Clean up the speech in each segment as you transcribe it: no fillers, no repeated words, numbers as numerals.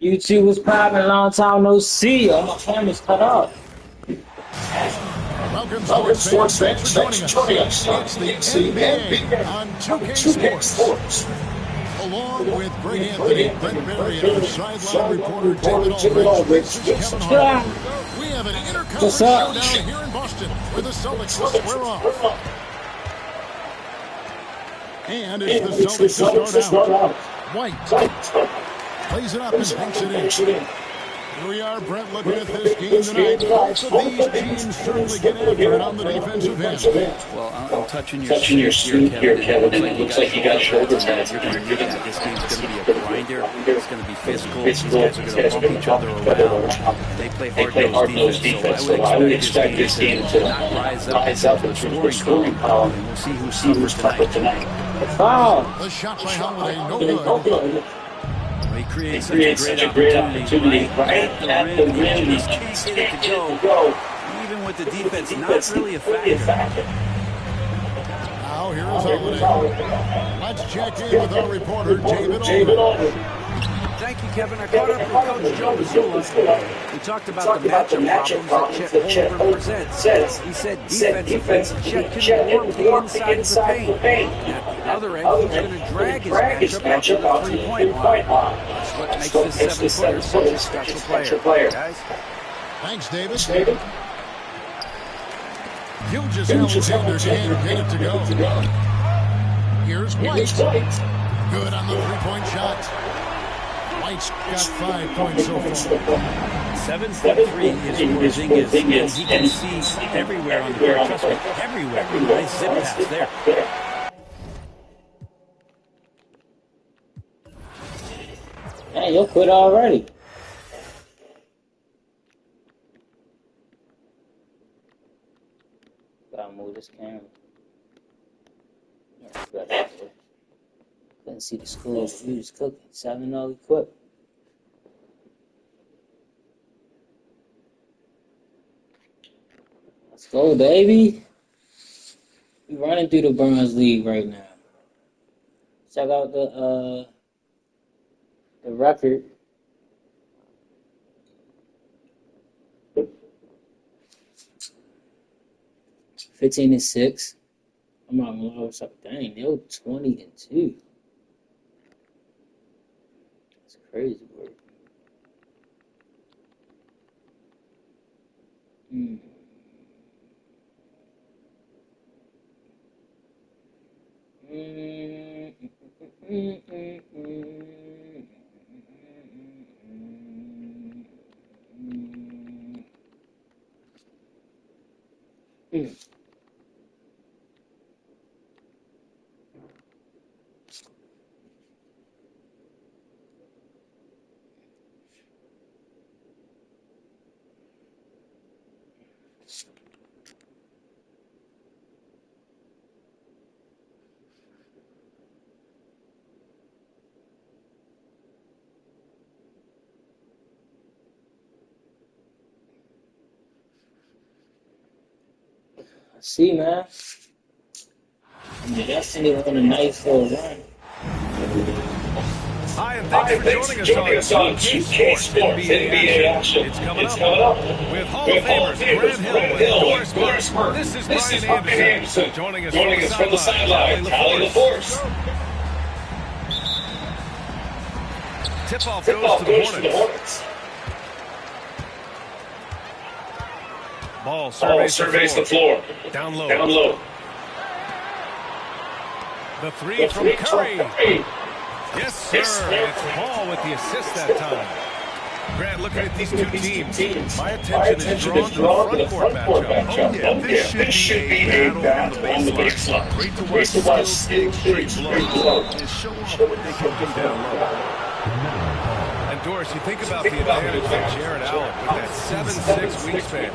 YouTube was popping a long time no see. All my cameras cut off. Welcome, sports fans. Thanks for joining us. It's the NBA on 2K Sports. Along with Greg Anthony, Brent Barry, and our sideline reporter David Aldridge, Kevin Harlan. We have an interconference showdown here in Boston where the Celtics will square off. And it's the Celtics to start out. White plays it up and banks it in. Here we are, Brent, looking at this game tonight. Both of these teams certainly get after it on the defensive end. Well, I'm touching your suit here, Kevin. It looks like you got shoulder pads. You're going to get that this game's going to be a grinder. It's going to be physical. These guys are going to bump each other around. They play hard-nosed defense. So I would expect this game to not rise up into the scoring column. And we'll see who's tougher tonight. The shot by Holiday, no good. He creates such a great opportunity right at the rim. He can't get it to go. Even with the defense, not really a factor. Now here is Holiday. Let's check in with our reporter, David Aldridge. Thank you, Kevin. I caught up with Coach Joe Mazzulla. We talked about the matchup problems that Chet Holmgren presents. He said defensively, Chet can work the inside of the paint. At the other end, he's going to drag his matchup out to the three-point line. That's what makes this seven-footer such a special player, guys. Thanks, David. Gilgeous-Alexander can't get it to go. Here's White. Good on the three-point shot. White's got 5 points so far. 7'3" is Porzingis, and he can see everywhere on the court. Trust me, everywhere. Nice zip pass there. Hey, you'll quit already. Gotta move this camera. Yeah, couldn't see the school food was cooking. 7-0 equipped. Let's go, baby. We running through the Burns League right now. Check out the record. – 15-6. I'm not gonna lie, what's up? Dang, they were 20-2. That's crazy work. See, man. Destiny on a nice little run. Hi, and thanks for joining us on 2K Sports NBA action. It's coming up with Hall of Famers Grant Hill and Doris Burke. This is Brian Anderson joining us from the sideline. Tally LaForce. Tip-off goes to the Hornets. Ball surveys the floor. Down low. The three from Curry. Yes, sir. It's Ball with the assist that time. Grant, looking at these two teams, my attention is drawn to the front court matchup. Oh, yeah, this should be a battle on the baseline. Great to watch skills, straight blow, and show off what they can do down low. And Doris, you think about the advantage of Jared Allen with that 7'6" wingspan.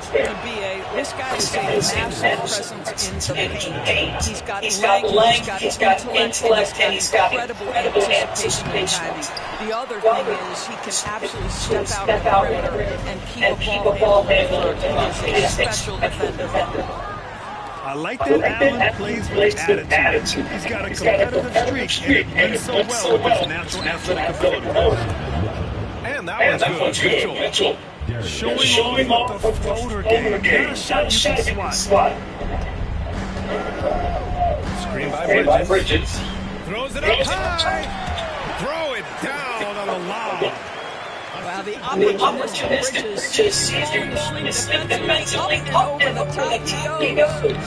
This guy is a massive presence in the paint. He's got length, he's got intellect, and he's got incredible anticipation and timing. The other thing is he can absolutely step out of the perimeter and keep a ball handle. He is a special defender. I like that Allen plays with attitude. He's got a competitive streak and he plays so well with his natural athletic ability. And that one's good. Mitchell. Showing off with the floater game. Not a shot you can swat. Screen by Bridges. Throws it up high. Throw it down on the lob. Well, the opportunistic Bridges sees him defensively up and over the top he goes.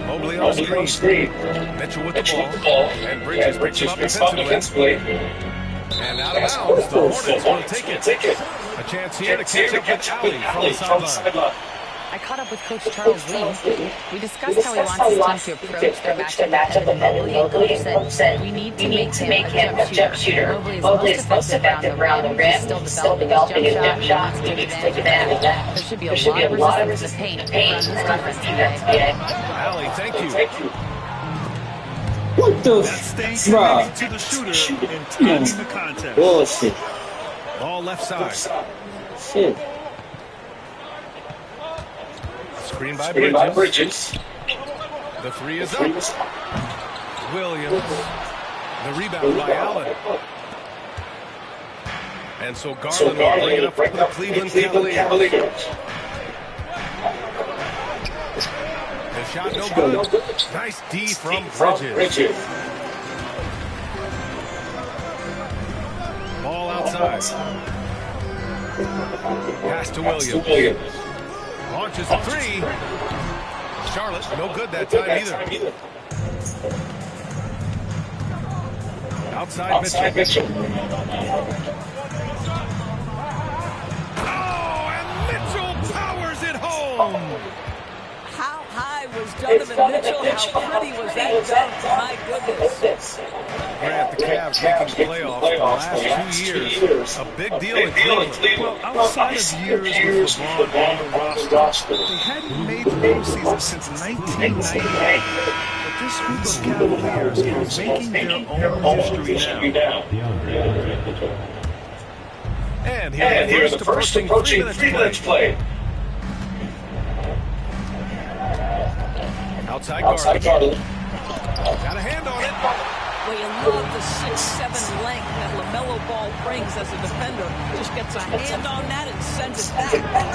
Mobley on screen. Mitchell with the ball. And Bridges picks him up defensively. And out of bounds, the Hornets will take it. A chance here to catch up with Ali from the sideline. I caught up with Coach Charles Lee. We discussed how he wants his team to approach their matchup with Mobley, and Coach said, we need to make him a jump shooter. Mobley is most effective around the rim. He's still developing his jump shot, and he needs to take advantage of that. There should be a lot of resistance in the paint from this defense today. Ali, thank you. What the That's staying fuck? connected to the shooter and timing the contest. Bullshit. Ball left side. Shit. Screen by Bridges. The three is up. Williams. The rebound by Allen. And so Garland will bring it up for the Cleveland Cavaliers. The shot no good. Nice D from Bridges. Ball outside. Pass to Williams. Launches a three. Charlotte, no good that time either. Outside Mitchell. Oh, and Mitchell powers it home. How high was Donovan Mitchell? How pretty was that dunk? My goodness. Grant, the Cavs making the playoffs the last 2 years. A big deal in Cleveland. Well, outside of years with LeBron on the roster, they hadn't made the postseason since 1998. But this group of Cavaliers is making their own history now. And here the first approaching 3 minutes played. Outside Garland. Got a hand on it. Well, you love the 6'7" length that LaMelo Ball brings as a defender. Just gets a hand on that and sends it back.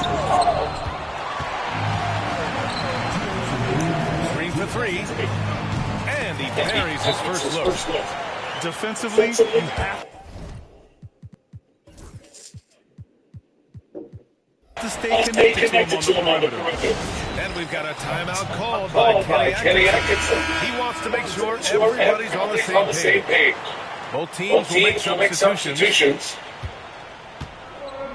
Screen for three. And he buries his first look. Defensively, you have to stay connected to him on the perimeter. And we've got a timeout called by Kenny Atkinson. He wants to make sure everybody's on the same page. Both teams will make substitutions.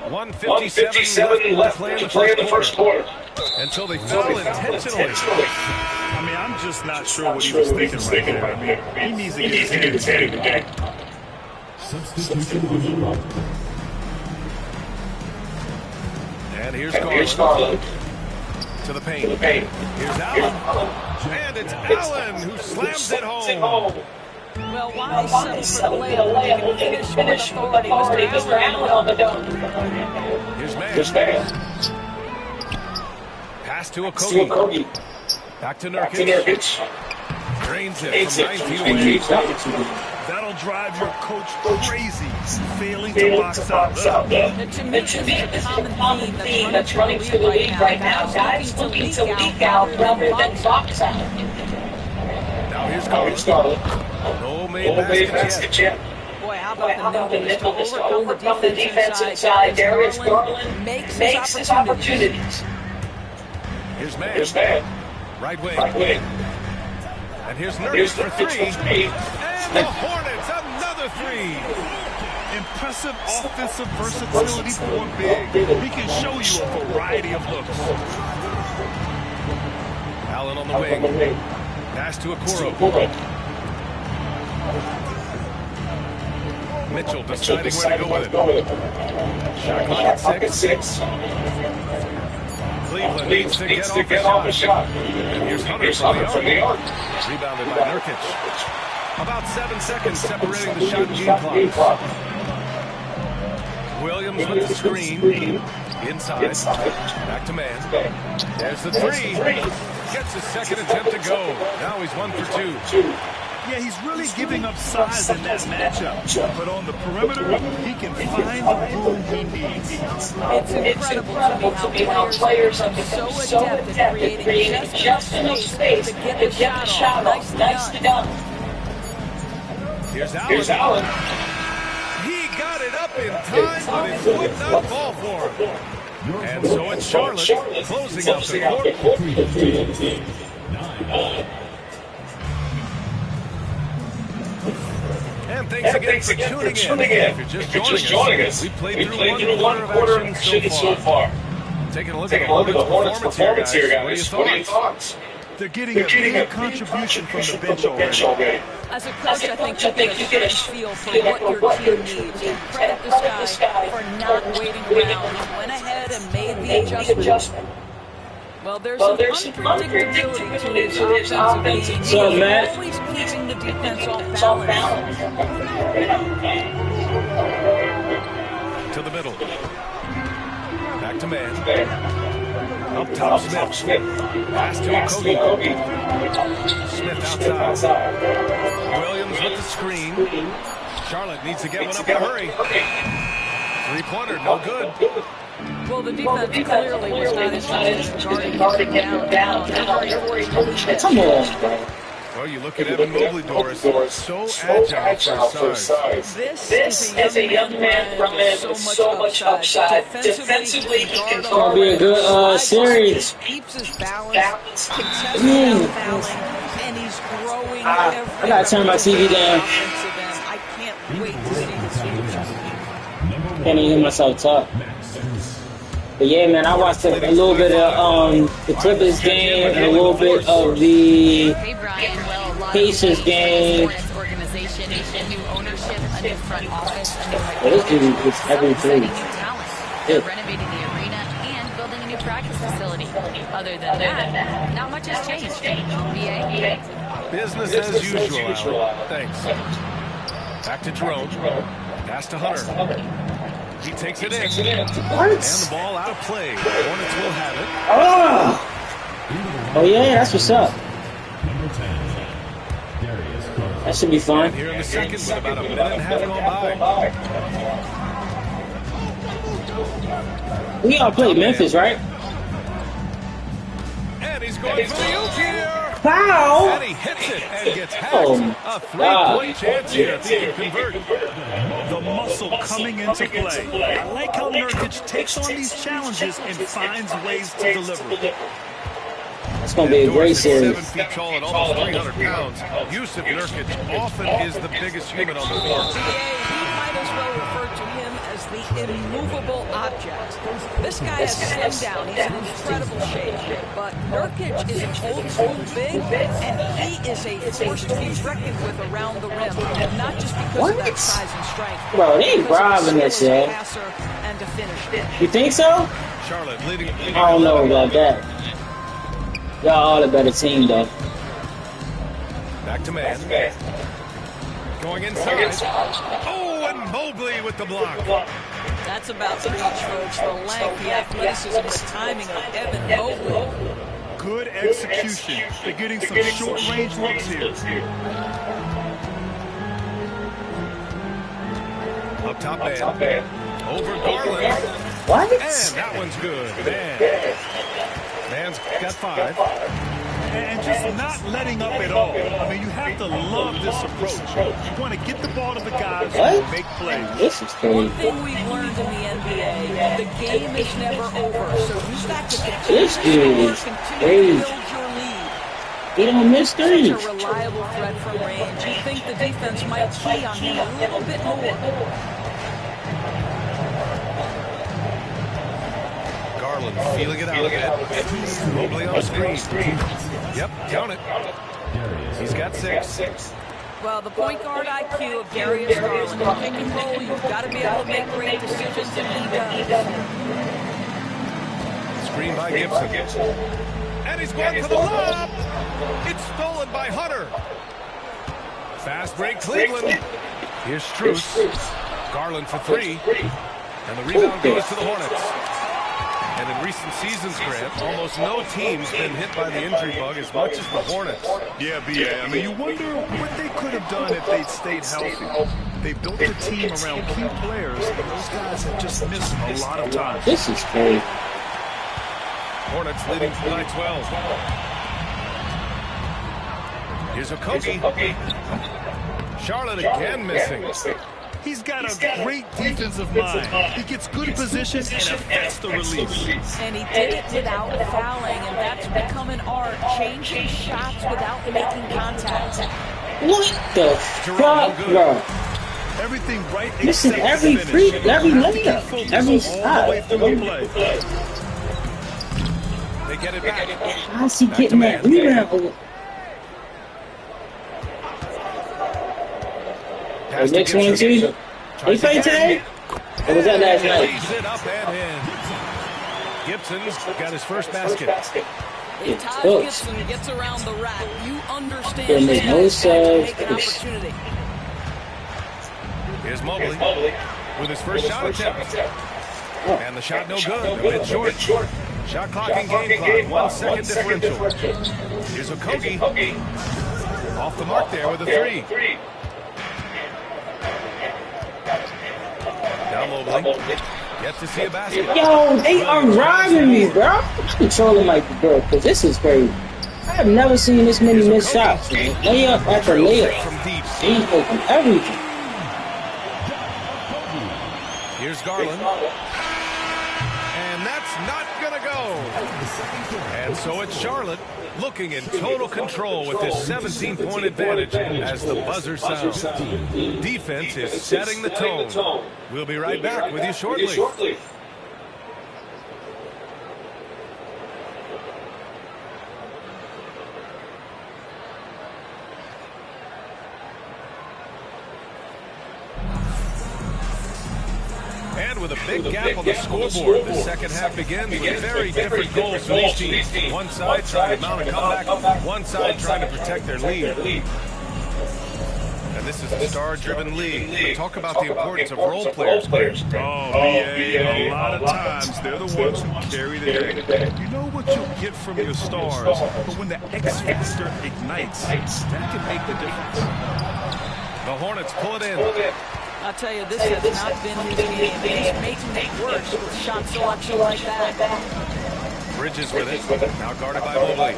1:57 left to play in the first quarter. Until they foul intentionally. I mean, I'm just not sure what he was thinking right there. He needs to get his head in the game. And here's Garland. To the paint. Here's Allen. And it's Allen who slams it home. Well, why settle for the layup when you can finish with authority? Mr. Allen on the dunk. Here's Man. Pass to Okogie. Back to Nurkic. Drains it from 19 away. That'll drive your coach crazy, failing to box out. And to me, it's a common theme that's running through the league right now. Guys looking to leak out rather than box out. Now here's Garland. No made basket yet. Boy, how about the nimbleness to overcome the defensive side? Darius Garland makes his opportunities. Here's Man. Right wing. And here's Nurkic for three. And the Hornets, another three. Impressive offensive versatility for big. He can show you a variety of looks. Allen on the wing. Pass to Okoro. Mitchell deciding where to go with it. Shot clock at 6. Cleveland needs to get off the shot. And here's Hunter from the arc. Rebounded by Nurkic. About 7 seconds separating the shot and game clock. Williams with the screen. Inside. Back to Man. There's the three. Gets his second attempt to go. Now he's 1 for 2. Yeah, he's really giving up size in that matchup. But on the perimeter, he can find the room he needs. It's incredible to me how players have become so adept at creating just enough space to get the shot off. Nicely done. Here's Allen. He got it up in time, but it would not fall for him. And so it's Charlotte closing out the quarter. And thanks again for tuning in. If you're just joining us, we played through one quarter of action so far. Taking a look at the Hornets' performance here, guys. What are your thoughts? They're getting a big contribution from the bench already. As a coach, I think you get a feel for what your team needs. And credit this guy for not waiting around. He went ahead and made the adjustment. Well, there's some unpredictability to his offensive game. So, Matt, always keeping the defense off balance. To the middle. Back to man. Up top, Smith. Pass to Kogi. Smith outside. Williams with the screen. Charlotte needs to get one up in a hurry. Three-pointer, no good. Well, the defense clearly was not interested in guarding him down. Come on, bro. Well, you look at Evan Mobley, Doris, so agile for size. This is a young man from so much upside. Defensively, he can Gonna be a good series. keeps his balance, consistently fouling, and he's growing I gotta turn my TV down. I can't wait to see this future. Can't even hear myself talk. But yeah, man, I watched a little bit of the Clippers game and a little bit of the Hey, Brian. Well, a lot Pacers of game. Hornets organization, a new ownership, a new front office, a new head Well, this coach, dude is some everything. exciting new talent. They're renovating the arena and building a new practice facility. Other than that, not much has changed. BA. Business as usual, Alan. Thanks. Back to Jerome. Pass to Hunter. He takes it in. What? And the ball out of play. The Hornets will have it. Oh yeah, that's what's up. That should be fun. And here in the second with about a minute and a half gone by. We all played Memphis, right? And he's going for the oop here. Foul! And he hits it and gets hacked. Oh, A three-point chance here if he can convert. The muscle coming into play. I like how Nurkic takes on these challenges and finds ways to deliver. It's gonna be a great series. 7 feet tall and almost 300 pounds. Yusuf Nurkic often is the biggest human on the court. He might as well refer to him as the immovable object. This guy has slimmed down. He's in incredible shape. But Nurkic is an old school big, and he is a force to be reckoned with around the rim. Not just because of that size and strength. Bro, they ain't robbing this, man. yeah. You think so? Charlotte leading. I don't know about that. Y'all all a better team, though. Back to man. Going inside. Oh, and Mobley with the block. That's about the reach, folks. The length, the athleticism, the timing of Evan Mobley. Good execution. They're getting some short-range looks here. Up top man. Over Garland. What? And that one's good. Man. Man's got 5. And just not letting up at all. I mean, you have to love this approach. You want to get the ball to the guys and make plays. This is One crazy. thing we've learned in the NBA, the game is never over. So you've got to This dude is continue crazy. to build your lead. He don't miss Such threes. a reliable threat from range. You think the defense might key on him a little bit more. Garland feeling it out again. Mobley on the screen. Yep, count it. He's got 6. Well, the point guard IQ of Darius Garland. Pick and roll, you've got to be able to make great decisions, and he does. Screen by Gibson. And he's going for the lob. It's stolen by Hunter. Fast break Cleveland. Here's Strus. Garland for 3. And the rebound goes to the Hornets. And in recent seasons, Grant, almost no team's been hit by the injury bug as much as the Hornets. Yeah, B.A. I mean, you wonder what they could have done if they'd stayed healthy. They built the team around key players, and those guys have just missed a lot of time. This is crazy. Hornets leading by 12. Here's Okogie. Charlotte again missing. He's got a great defensive mind. He gets good position and affects the release. And he did it without fouling, and that's become an art. Changing shots without making contact. What the fuck, bro? Everything right. This is every free, every layup, every shot. They get it back. How's he getting that rebound? The next one, too. They played today? Or was that last night? It up and in. Gibson's got his first basket. If Taj Gibson gets around the rack, you understand There this made no guy's got to make an sense. opportunity. Here's Mobley with his first shot attempt. And the shot no good. It's short. Shot clock and game clock. 1 second differential. Here's Okogie. Off the mark there with a three. Now Mobley gets to see a basket. Yo, they are robbing me, bro. I'm controlling my bro, because this is crazy. I have never seen this many missed shots, man. Layup after layup. From deep. He open everything. Here's Garland. And that's not going to go. And so it's Charlotte looking in total control with this 17-point advantage as the buzzer sounds. Defense is setting the tone. We'll be right back with you shortly. And with a big gap on the scoreboard, the second half begins with very different goals for these teams. One side trying to mount a comeback, one side trying to protect their lead. And this is a star-driven league. But talk about the importance of role players. Oh, B.A., a lot of times they're the ones who carry the day. You know what you'll get from your stars, but when the X factor ignites, that can make the difference. The Hornets pull it in. I'll tell you, this has not been his game. He's making it worse with shot selection like that. Bridges with it. Now guarded by Mobley.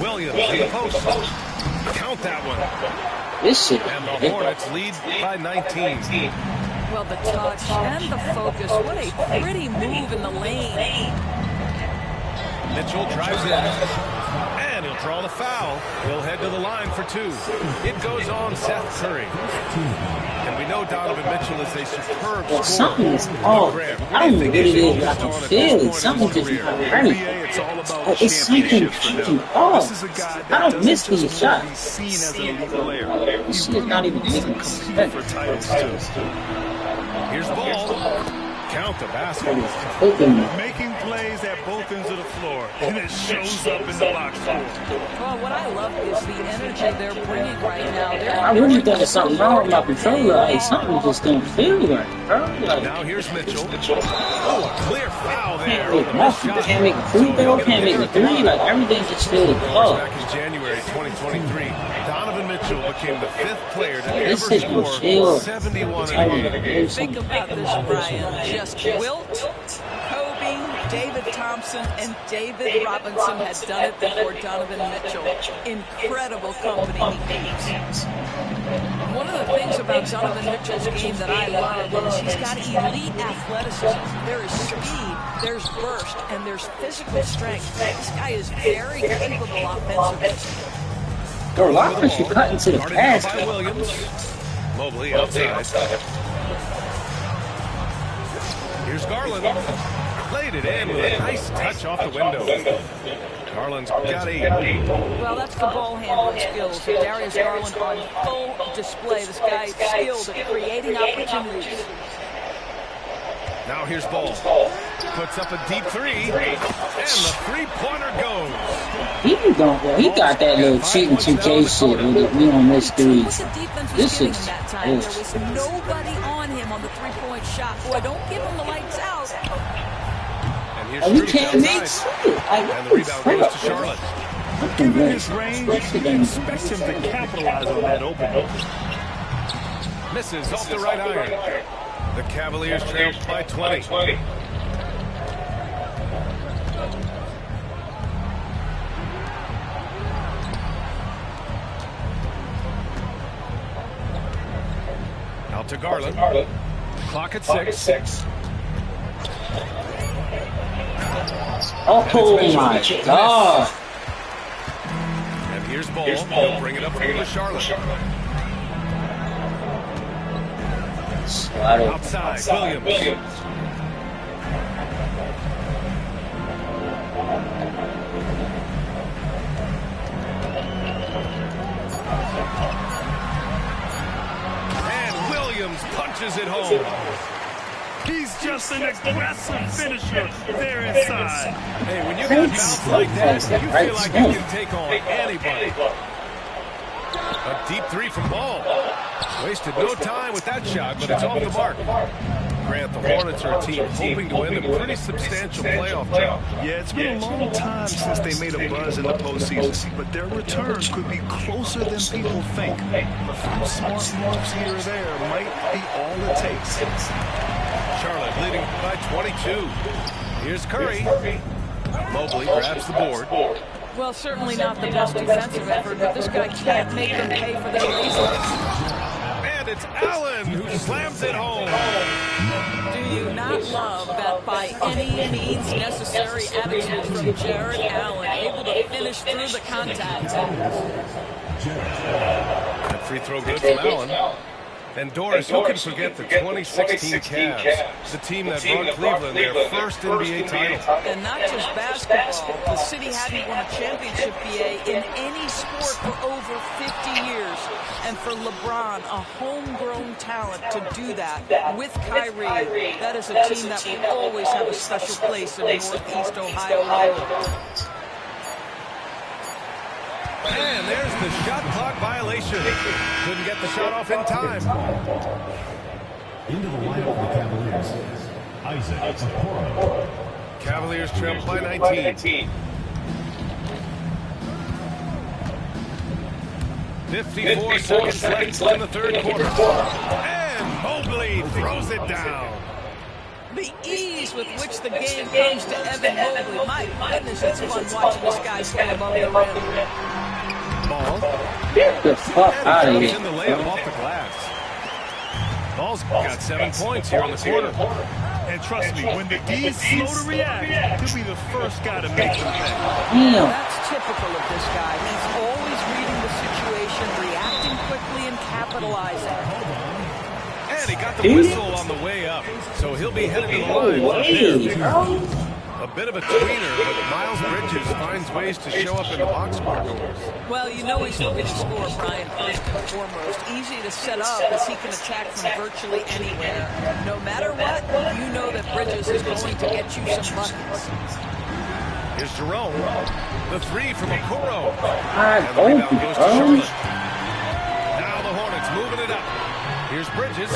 Williams in the post. Count that one. This shit. And the Hornets lead by 19. Well, the touch and the focus. What a pretty move in the lane. Mitchell drives in. And he'll draw the foul. He'll head to the line for two. It goes on Seth Curry. And we know Donovan Mitchell is a superb scorer. Something is off. I don't know what it is, but I can feel it. Something just not running. It's all about It's something championships for fucking them. off. This is a guy I that don't miss doesn't these just want to be shots. seen as an elite player. This shit is not even making Compete sense. for titles too. Here's Ball. Count the basket. Open. Making plays at both ends of the floor, and it shows up in the box score. Well, what I love is the energy they're bringing right now. I really think there's something wrong with my controller. Like, something just don't feel right, bro. Like, Now here's Mitchell. Oh, a clear foul there. can't make nothing. Can't make a free throw. Can't make a three. Like, everything just feels off. Back in January 2023, Donovan Mitchell became the 5th player to This ever shit will score chill. 71 in a game. Think about this, Brian. Just Wilt, Kobe, David Thompson, and David Robinson had done it before Donovan Mitchell. Incredible company he keeps. One of the things about Donovan Mitchell's game that I love is he's got elite athleticism. There is speed, there's burst, and there's physical strength. This guy is very capable offensively. Bro, why was she cutting to the Guarded now basket? by Williams. Mobley outside. Here's Garland. Laid it in with a nice touch off the window. Garland's got 8. Well, that's the ball handling skills. Darius Garland on full display. This guy is skilled at creating opportunities. Now here's Ball. Puts up a deep three, and the three-pointer goes. He got that little cheating 2K shit with it. On this three. What the defense was This giving is him that time. There was nobody on him on the three-point shot. Boy, don't give him the lights out. And here's we Strus can't make outside. shit. And the rebound goes to Charlotte. Given his range, you can expect him to capitalize on that opening. Misses off the right iron. The Cavaliers trail by 20. Out to Garland. Clock at 6. Oh my God. And here's Ball. He'll bring it up for Charlotte. Outside, Williams. And Williams punches it home. He's just an aggressive finisher there inside. Hey, when you got bounce like that, you feel like you can take on anybody. A deep three from Ball. Wasted no time with that shot, but it's off the mark. Grant, the Hornets are a team hoping to win a pretty substantial playoff job. Yeah, it's been a long time since they made a buzz in the postseason, but their return could be closer than people think. A few smart moves here or there might be all it takes. Charlotte leading by 22. Here's Curry. Mobley grabs the board. Well, certainly not the best defensive effort, but this guy can't make them pay for their reasons. And it's Allen who slams it home. Do you not love that by any means necessary attitude from Jared Allen, able to finish through the contact? That free throw good from Allen. And Doris, who can forget the 2016 Cavs, the team that brought Cleveland their first NBA title. And not just basketball. The city hadn't won a championship, BA, in any sport for over 50 years. And for LeBron, a homegrown talent, to do that with Kyrie, that is a team that will always have a special place in Northeast Ohio. And there's the shot clock violation. Couldn't get the shot off in time. Into the lineup for the Cavaliers, Isaac Okoro. Cavaliers trail by 19. 54 seconds left in the third quarter. And Mobley throws it down. The ease with which the game comes to Evan Mobley. My goodness, it's fun watching this guy play above the rim. Ball. Get the fuck out of here. In the layup off the glass. Ball's got 7 points here in the quarter. And trust me, when the D's slow to react, he'll be the first guy to make them pay. That's typical of this guy. He's always reading the situation, reacting quickly, and capitalizing. And he got the whistle on the way up, so he'll be headed to the line. A bit of a tweener, but Miles Bridges finds ways to show up in the box score doors. Well, you know he's looking to score, Brian, first and foremost. Easy to set up as he can attack from virtually anywhere. No matter what, you know that Bridges is going to get you some buckets. Here's Jerome. The three from Okoro. And the rebound goes to Charlotte. Now the Hornets moving it up. Here's Bridges.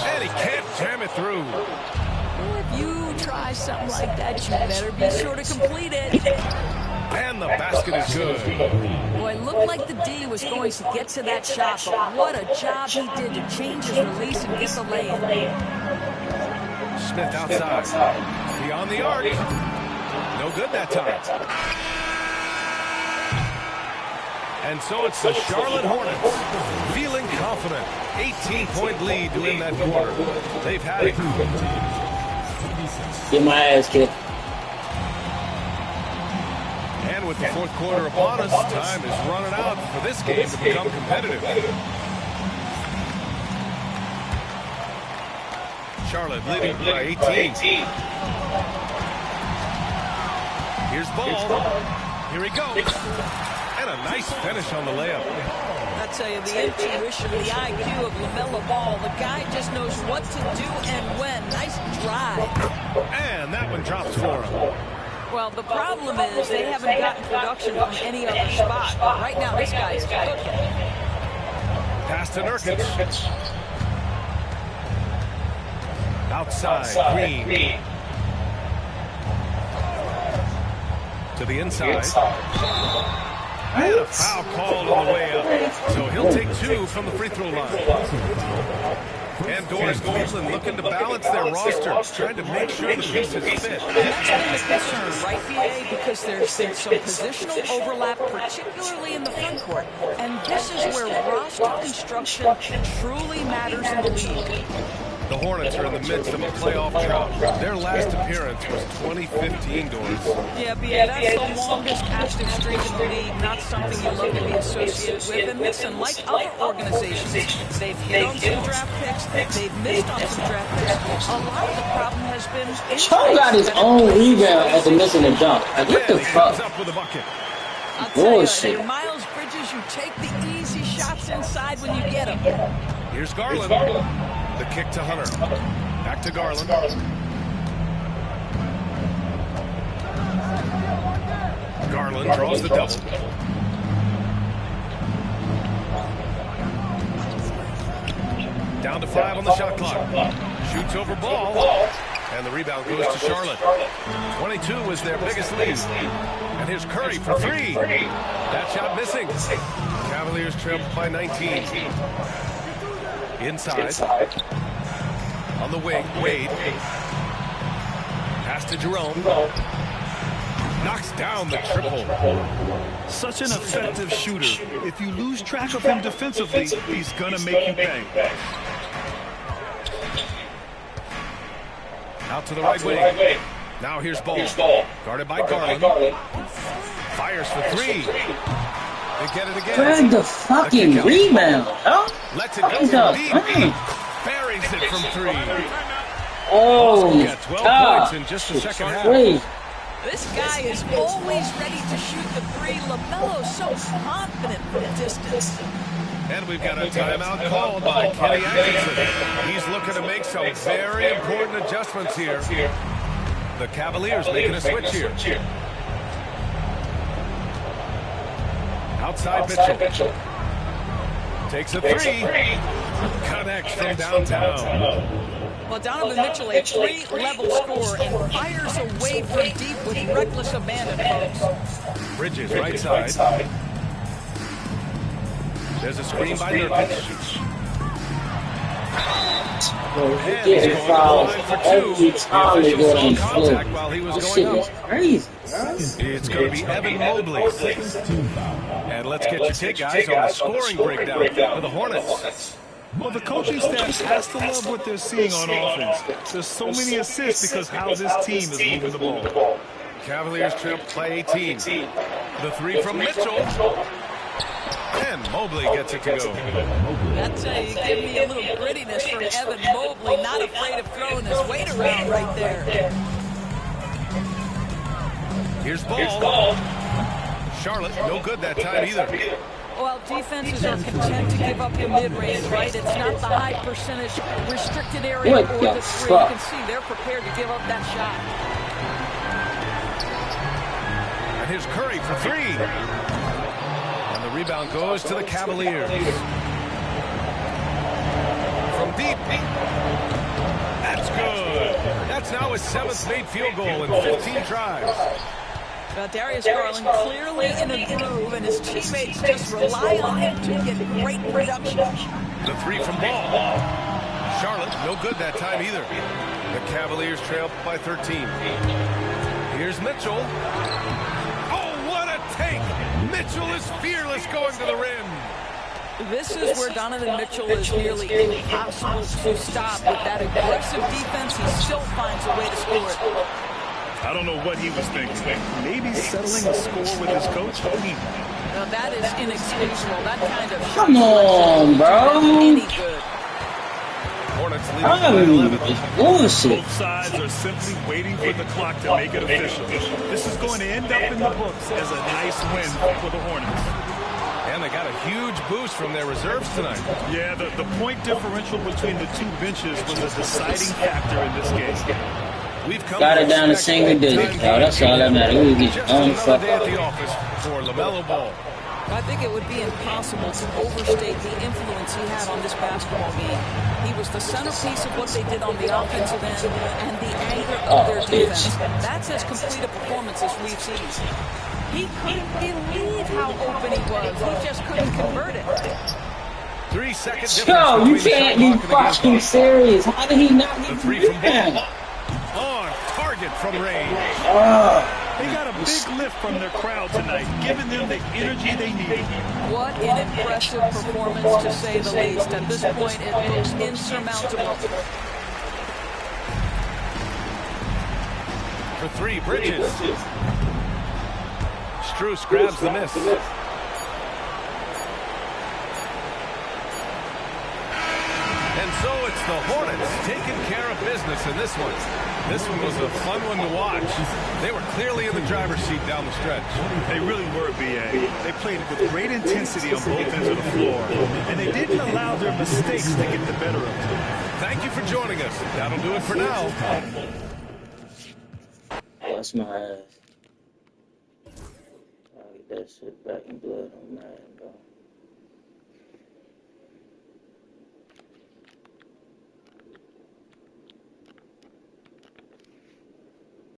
And he can't jam it through. If you try something like that, you better be sure to complete it. And the basket is good. Boy, it looked like the D was going to get to that shot, but what a job he did to change his release and get the lay-in. Smith outside. Beyond the arc. No good that time. And so it's the Charlotte Hornets, feeling confident. 18-point lead to win that quarter. They've had it. Get my ass kicked. And with the fourth quarter upon us, time is running out for this game to become competitive. Charlotte leading by 18. Here's Ball. Here he goes. And a nice finish on the layup. That tell you, the intuition, the IQ of LaMelo Ball, the guy just knows what to do and when. Nice drive. And that one drops for him. Well, the problem is they haven't gotten production from any other spot. But right now, this guy's cooking. Pass to Nurkic. Outside, Green. To the inside. And a foul called on the way up. So he'll take 2 from the free throw line. And Doris Cleveland looking to balance their roster, trying to make sure the pieces fit. That's been the concern, right, BA? Because there's been some positional overlap, particularly in the front court. And this is where roster construction truly matters in the league. The Hornets are in the midst of a playoff drought. Their last appearance was 2015, Doris. Yeah, BA, that's the longest active streak in the league, not something you love to be associated with. And listen, like other organizations, they've hit on some draft picks, they've missed on some draft picks. A lot of the problem has been... Cho got his own rebound after missing a jump. Like, what the fuck? Up with a bucket. I'll tell you, you're Miles Bridges, you take the easy shots inside when you get them. Here's Garland. The kick to Hunter. Back to Garland. Garland draws the double. Down to 5 on the shot clock. Shoots over Ball. And the rebound goes to Charlotte. 22 is their biggest lead. And here's Curry for 3. That shot missing. Cavaliers trail by 19. Inside. On the wing, Wade. Pass to Jerome. Knocks down the triple. Such an effective shooter. If you lose track of him defensively, he's going to make you pay. Out to the right wing. Now here's Ball. Guarded by Garland. Fires for 3. They get it again. Drag the fucking rebound, huh? Lets it go deep. Buries it from 3. Oh, yeah, 12 points in just the second half. Wait. This guy is always ready to shoot the 3. LaMelo's so confident from distance. And we've got a timeout called by Kenny Atkinson. He's looking to make some very important adjustments here. The Cavaliers making a switch here. Outside Mitchell. Takes a 3. Connects from downtown. Well, Donovan Mitchell, a 3-level scorer, and fires away from deep with reckless abandon, folks. Bridges, right side. There's a screen by Nurkic. And he's going to the line for 2. The official saw contact while he was going up. Crazy. It's going to be Evan Mobley. And let's get your take, guys, on the scoring breakdown for the Hornets. Well, the coaching staff has to love what they're seeing on offense. There's so many assists because how this team is moving the ball. Cavaliers trail by 18. The 3 from Mitchell. And Mobley gets it to go. That's how you give me a little grittiness from Evan Mobley, not afraid of throwing his weight around right there. Here's Ball. Charlotte, no good that time either. Well, defenses are content to give up the mid-range, right? It's not the high percentage restricted area or the 3. You can see they're prepared to give up that shot. And here's Curry for 3. And the rebound goes to the Cavaliers. From deep. That's good. That's now his 7th made field goal in 15 tries. Darius Garland clearly in a groove, and his teammates just rely on him to get great production. The 3 from Ball. Charlotte, no good that time either. The Cavaliers trail by 13. Here's Mitchell. Oh, what a take! Mitchell is fearless going to the rim. This is where Donovan Mitchell is nearly impossible to stop. With that aggressive defense, he still finds a way to score it. I don't know what he was thinking. Maybe settling a score with his coach. Now that is inexcusable. That kind of Come on, bro. Any good. Hornets leading by 11. Bullshit. Both sides are simply waiting for the clock to make it official. This is going to end up in the books as a nice win for the Hornets. And And they got a huge boost from their reserves tonight. Yeah, the point differential between the two benches was a deciding factor in this game. We've come Got it down to single digits, y'all. That's all that matters. We get your own Just fuck another day at up. the office for LaMelo Ball. I think it would be impossible to overstate the influence he had on this basketball game. He was the centerpiece of what they did on the offensive end and the anchor of their defense. That's as complete a performance as we've seen. He couldn't believe how open he was. He just couldn't convert it. 3 second difference. Yo, you between the can't shot be clock and the game fucking clock. serious. How did he not The get three the from Ball. rebound? On target from range. They got a big lift from their crowd tonight, giving them the energy they need. What an impressive performance, to say the least. At this point, it looks insurmountable. For 3, Bridges. Strus grabs the miss. And so it's the Hornets taking care of business in this one. This one was a fun one to watch. They were clearly in the driver's seat down the stretch. They really were, B.A. They played with great intensity on both ends of the floor, and they didn't allow their mistakes to get the better of them. Thank you for joining us. That'll do it for now. That's my ass. I'll get that shit back in blood on Madden, bro.